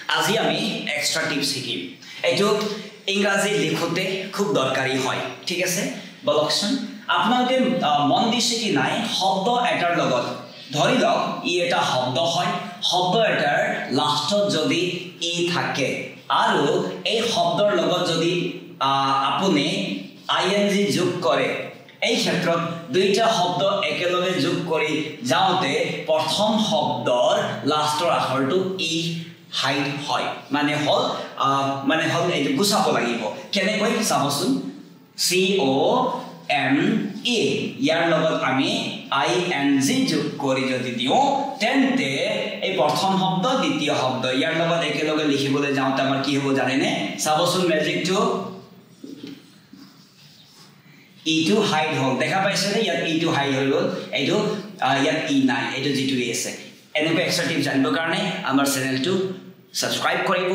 আজি আমি extra tips শিকিম এইটো ইংৰাজী লিখোতে খুব দৰকাৰী হয় ঠিক আছে বলকচোন আপোনালোকে মন দিছে কি নাই শব্দ এটাৰ লগত ধৰি লওক ই এটা শব্দ হয় শব্দ এটাৰ লাষ্টত যদি ই থাকে আৰু এই শব্দৰ লগত যদি আপুনি আইএনজি যোগ কৰে এই ক্ষেত্ৰত দুইটা শব্দ একেলগে যোগ কৰি যাওতে প্ৰথম শব্দৰ লাষ্টৰ আখৰটো ই হাইড হয় মানে হল এইটো গুছাব লাগিব কেনেকৈ চাবচোন সি ও এম ই ইয়াৰ লগত আমি আই এন জি যোগ কৰি যদি দিও তেন্তে এই প্ৰথম শব্দ দ্বিতীয় শব্দ ইয়াৰ লগত একেলগে লিখিবলৈ যাওতে আমাৰ কি হ'ব জানেনে চাবচোন ম্যাজিকটো ইটো হাইড হল দেখা পাইছে নে ইয়াত ইটো হাইড হৈ গল এইটো ইয়াত ই নাই এইটো জিটো আছে এনেকৈ এক্সট্ৰা টিপ জানিবৰ কাৰণে আমাৰ চেনেলটো সাবস্ক্ৰাইব কৰিব